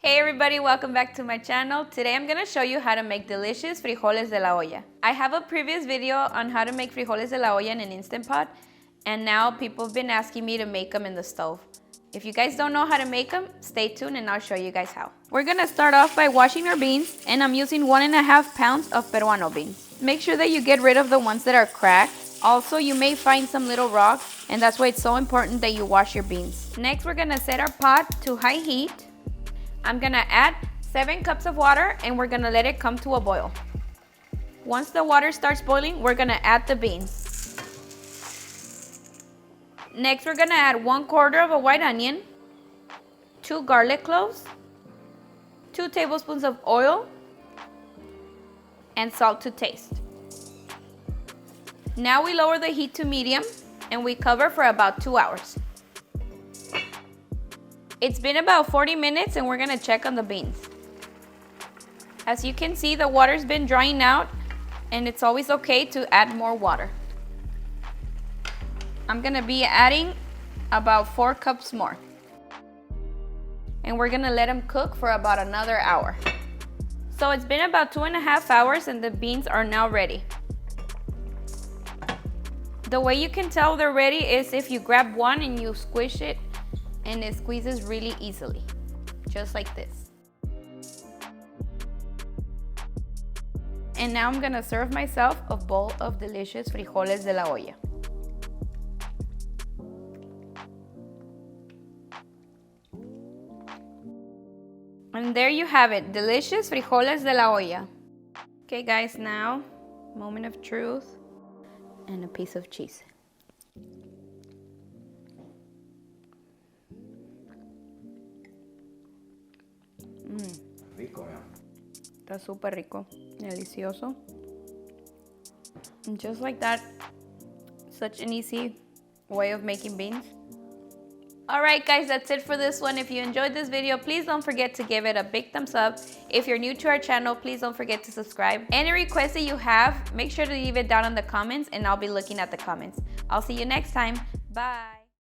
Hey everybody, welcome back to my channel. Today I'm gonna show you how to make delicious frijoles de la olla. I have a previous video on how to make frijoles de la olla in an Instant Pot, and now people have been asking me to make them in the stove. If you guys don't know how to make them, stay tuned and I'll show you guys how. We're gonna start off by washing our beans, and I'm using 1.5 pounds of Peruano beans. Make sure that you get rid of the ones that are cracked. Also, you may find some little rocks, and that's why it's so important that you wash your beans. Next, we're gonna set our pot to high heat. I'm gonna add 7 cups of water and we're gonna let it come to a boil. Once the water starts boiling, we're gonna add the beans. Next, we're gonna add 1/4 of a white onion, 2 garlic cloves, 2 tablespoons of oil, and salt to taste. Now we lower the heat to medium and we cover for about 2 hours. It's been about 40 minutes and we're gonna check on the beans. As you can see, the water's been drying out and it's always okay to add more water. I'm gonna be adding about 4 cups more. And we're gonna let them cook for about another hour. So it's been about 2.5 hours and the beans are now ready. The way you can tell they're ready is if you grab one and you squish it and it squeezes really easily, just like this. And now I'm gonna serve myself a bowl of delicious frijoles de la olla. And there you have it, delicious frijoles de la olla. Okay guys, now, moment of truth and a piece of cheese. Rico, yeah. Está súper rico, delicioso. And just like that, such an easy way of making beans. Alright guys, that's it for this one. If you enjoyed this video, please don't forget to give it a big thumbs up. If you're new to our channel, please don't forget to subscribe. Any requests that you have, make sure to leave it down in the comments and I'll be looking at the comments. I'll see you next time. Bye.